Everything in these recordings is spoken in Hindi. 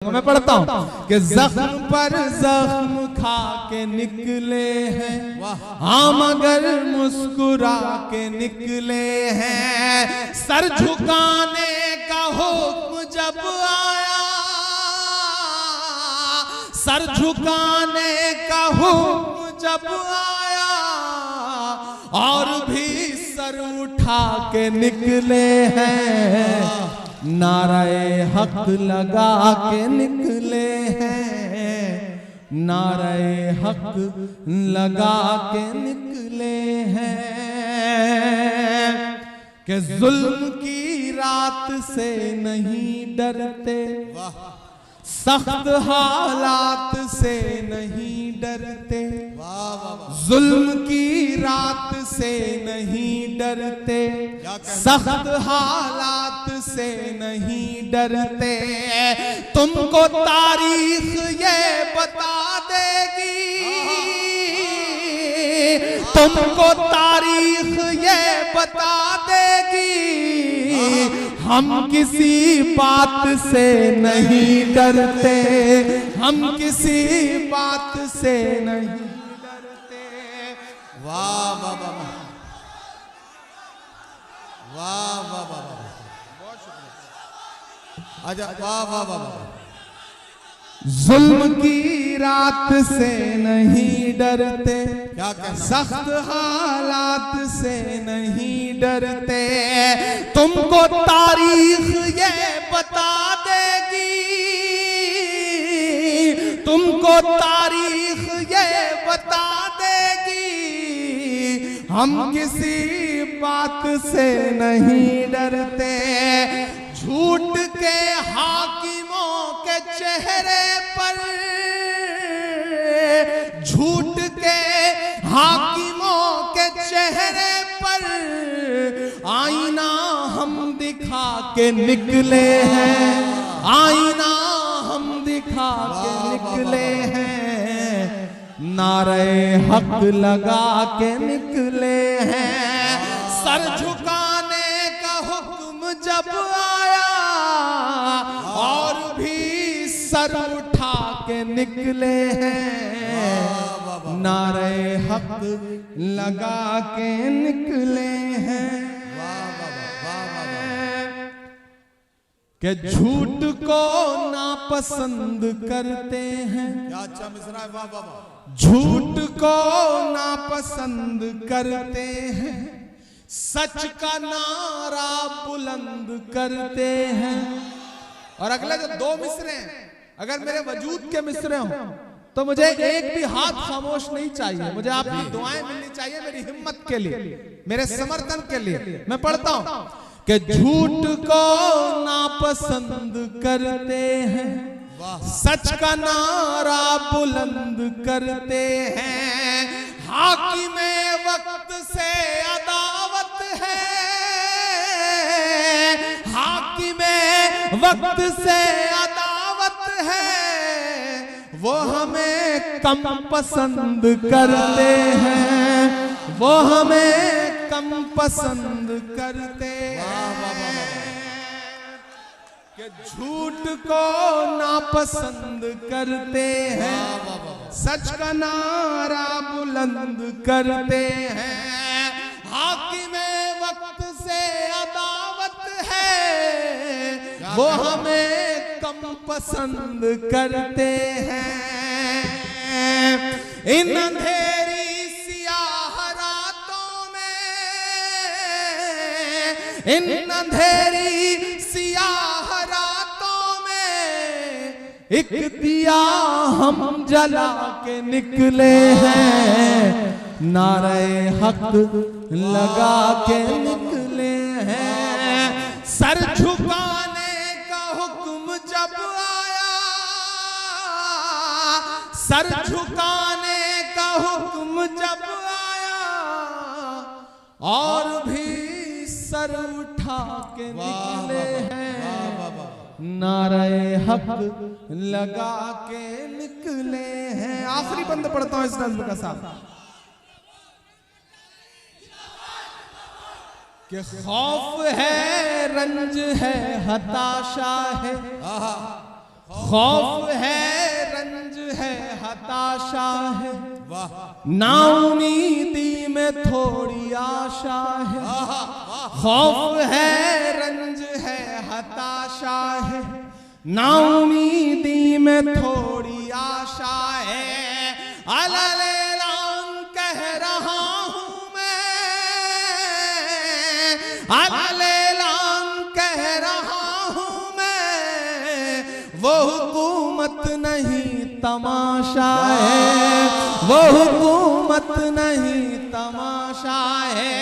देखो मैं पढ़ता हूँ कि जख्म पर जख्म खा के निकले हैं, हाँ मगर मुस्कुरा के निकले हैं। सर झुकाने का हुक्म जब आया, सर झुकाने का हुक्म जब आया, और भी सर उठा के निकले हैं। नाराए हक लगा के निकले हैं, नाराए हक लगा के निकले हैं। कि जुल्म की रात से नहीं डरते, सख्त हालात से नहीं डरते, जुल्म की रात से नहीं डरते, सख्त हालात से नहीं डरते। तुमको तारीख ये बता देगी, तुमको तारीख ये बता देगी, हम किसी बात से नहीं डरते, हम किसी बात से नहीं डरते। वाह वाह वाह वाह वाह वाह, बहुत शुक्रिया। आजा, वाह वाह वाह। जुल्म की रात से नहीं डरते, क्या कहना, सख्त हालात से नहीं डरते। तुमको तारीख ये बता देगी, तुमको तारीख ये बता देगी, हम किसी बात से नहीं डरते। झूठ के हाकिमों के चेहरे पर, झूठ के हाकिमों के चेहरे पर आईना हम दिखा के निकले हैं, आईना हम दिखा के निकले हैं। नारे हक लगा के निकले हैं। सर झुकाने का हुक्म जब आया, और भी सर उठा के निकले हैं। नारे हक लगा के निकले हैं। कि झूठ को नापसंद करते हैं, क्या अच्छा मिसरा है, वाह वाह वाह। झूठ को नापसंद करते हैं, सच का नारा बुलंद करते हैं। और अगले जो दो मिसरे हैं, अगर मेरे वजूद के मिसरे हों तो मुझे एक भी हाथ खामोश नहीं चाहिए, मुझे आपकी दुआएं मिलनी चाहिए मेरी हिम्मत के लिए, मेरे समर्थन के लिए। मैं पढ़ता हूं कि झूठ को नापसंद करते हैं, सच का नारा बुलंद करते हैं। हाकिमे वक्त से अदावत है, हाकिमे वक्त से अदावत है, वो हमें कम पसंद करते हैं, वो हमें कम पसंद करते हैं। कि झूठ को नापसंद करते हैं, सच का नारा बुलंद करते हैं। हाकिमे वक्त से अदावत है, वो हमें कम पसंद करते हैं। इन अंधेरी सियाह रातों में, इन अंधेरी सियाह रातों में एक दिया हम जला के निकले हैं। नारे हक लगा के निकले हैं। सर झुकाने का हुक्म जब आया, सर झुकाने का हुक्म जब आया, और भी सर उठा के निकले हैं। नारे हक लगा के निकले हैं। आखिरी बंद पढ़ता हूं इस नज़्म का साथ कि खौफ है, रंज है, हताशा है, खौफ है, रंज है, हताशा है, वाह नाउमीदी में थोड़ी आशा है। खौफ है, रंज है, हताशा है, नाउमीदी में थोड़ी आशा है। अललेलाम कह रहा हूं मैं, अललेलाम कह रहा हूं मैं, वो हुकूमत नहीं तमाशा है, वो हुकूमत नहीं तमाशा है।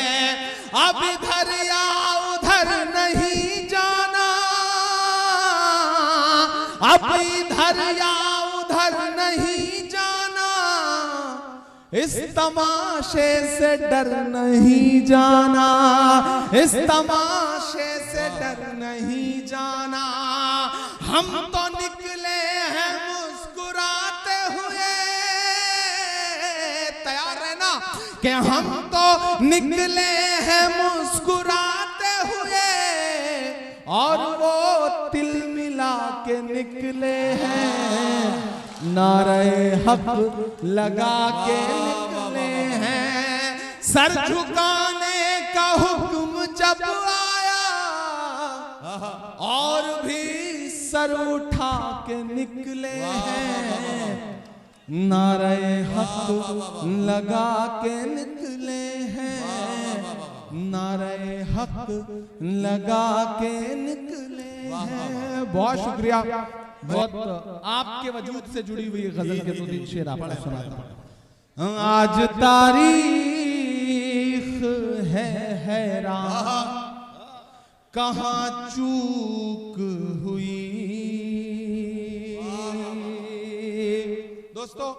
अब इधर या उधर नहीं जाना, अब इधर या उधर नहीं जाना, इस तमाशे से डर नहीं जाना, इस तमाशे से डर नहीं जाना। हम तो निकले हैं मुस्कुराते हुए, तैयार है ना कि हम तो निकले हैं मुस्कुराते हुए, और वो तिल मिला के निकले हैं, नारे हक लगा के निकले हैं। सर झुकाने का हुक्म जब आया, और भी सर उठा के निकले हैं, नारे हक लगा के निकले हैं, नारे हक लगा के निकले हैं। बहुत शुक्रिया, बहुत आपके वजूद से जुड़ी हुई गजल के 2-3 शेर आपको सुनाता हूं। आज तारीख है हैरान, कहां चूक हुई। दोस्तों,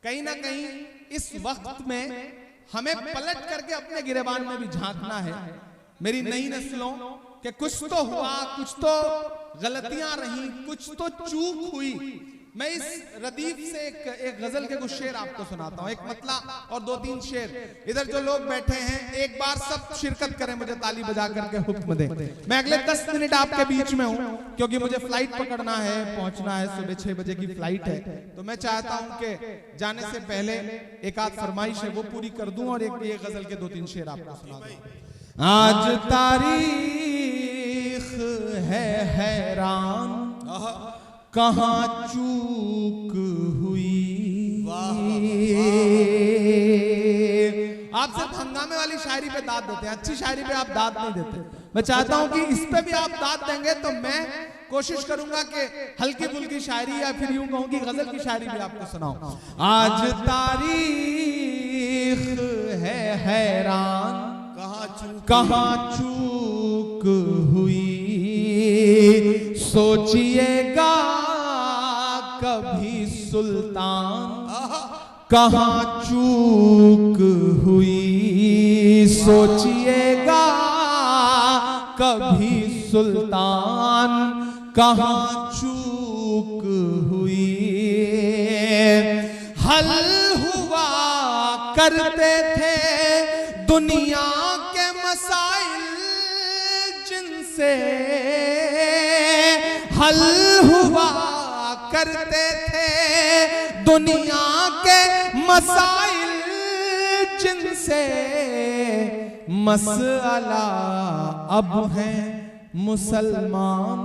कहीं ना कहीं इस वक्त में हमें पलट करके अपने गिरेबान में भी झांकना है। मेरी नई नस्लों के कुछ तो हुआ, कुछ तो गलतियां रही, कुछ तो चूक हुई। मैं इस रदीफ से एक गजल के कुछ शेर आपको सुनाता हूं, एक मतला और 2-3 शेर। इधर जो लोग बैठे हैं, एक बार सब शिरकत करें, मुझे ताली बजा करके हुक्म दें। मैं अगले 10 मिनट आपके बीच में हूं, क्योंकि मुझे फ्लाइट पकड़ना है, पहुंचना है, सुबह 6 बजे की फ्लाइट है। तो मैं चाहता हूं कि जाने से पहले एक आध फरमाइश है वो पूरी कर दूं, और एक ये गजल के 2-3 शेर आपको सुना दूं। आज तारीख है हैरान, कहां चूक हुई। आप सिर्फ हंगामे वाली शायरी पे दाद देते हैं, अच्छी शायरी पे आप दाद नहीं देते। मैं चाहता हूं कि इस पे भी आप दाद देंगे तो मैं कोशिश करूंगा कि हल्की फुल्की शायरी, या फिर यूं कहूं कि गजल की शायरी भी आपको सुनाऊं। आज तारीख है हैरान, कहां चूक हुई। सोचिएगा कभी सुल्तान, कहां चूक हुई। सोचिएगा कभी सुल्तान, कहां चूक हुई। हल हुआ करते थे दुनिया के मसाइल, जिनसे हल हुआ करते थे दुनिया के मसाइल, जिनसे मसला अब है मुसलमान,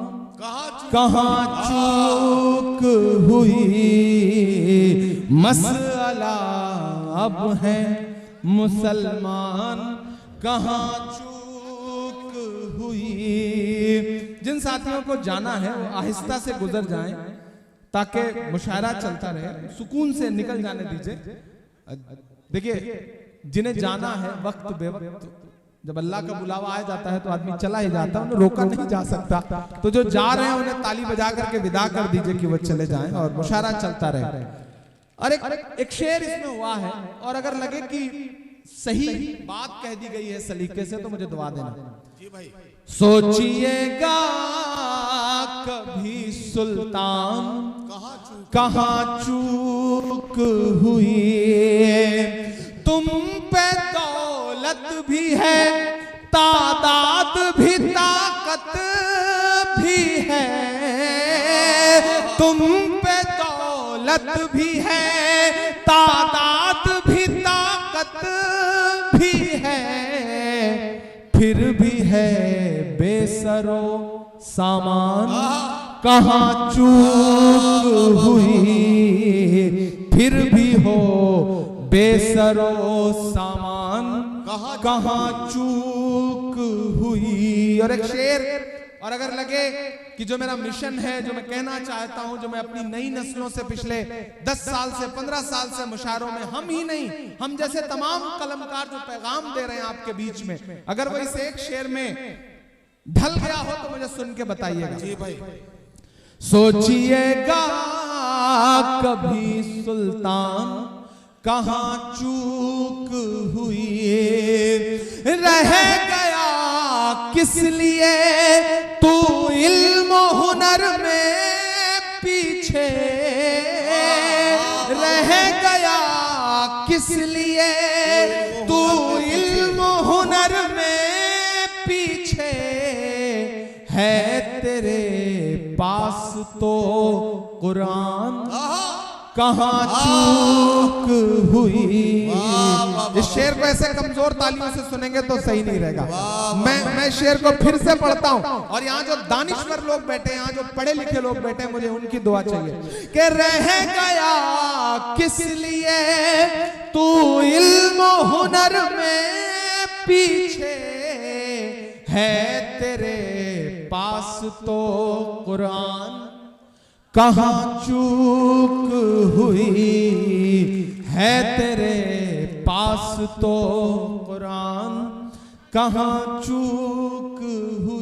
कहां चूक हुई। मसला अब है मुसलमान, कहां चूक हुई। जिन साथियों को जाना है वो आहिस्ता से गुजर जाएं, ताकि मुशायरा चलता रहे, सुकून से निकल जाने दीजिए। देखिए, जिन्हें जाना है वक्त बेवक्त, जब अल्लाह का बुलावा आ जाता है तो आदमी चला ही जाता है, उन्हें रोका नहीं जा सकता। तो जो जा रहे हैं उन्हें ताली बजा करके विदा कर दीजिए कि वो चले जाएं और मुशायरा चलता रहे। और एक शेर इसमें हुआ है, और अगर लगे कि सही बात कह दी गई है सलीके से तो मुझे दुआ देना। जी भाई। सोचिएगा कभी सुल्तान, कहां चूक हुई। तुम पे दौलत भी है, तादाद भी, ताकत भी है, तुम पे दौलत भी है, तादाद भी, ताकत भी है, फिर भी है बेसरो सामान, कहाँ चूक हुई, फिर भी हो बेसरो सामान, कहाँ चूक हुई। और एक शेर, और अगर लगे कि जो मेरा मिशन है, जो मैं कहना चाहता हूं, जो मैं अपनी नई नस्लों से पिछले 10 साल से 15 साल से मुशायरों में, हम ही नहीं, हम जैसे तमाम कलमकार जो पैगाम दे रहे हैं आपके बीच में, अगर वो इस एक शेर में ढल गया हो तो मुझे सुन के बताइएगा। जी भाई। सोचिएगा कभी सुल्तान, कहाँ चूक हुई, रह गया किस लिए तू इल्म हुनर में पीछे, रह गया किस लिए तू इल्म हुनर में पीछे, है तेरे पास तो कुरान, कहाँ चूक हुई। इस शेर को ऐसे कमजोर तालियों से सुनेंगे तो सही नहीं रहेगा। मैं शेर को फिर से पढ़ता हूं, और यहाँ जो दानिश्वर लोग बैठे हैं, यहाँ जो पढ़े लिखे लोग बैठे हैं, मुझे उनकी दुआ चाहिए कि रह गया किस लिए तू इल्म हुनर में पीछे, है तेरे पास तो कुरान, कहाँ चूक हुई, है तेरे पास तो कुरान, कहाँ चूक हुई।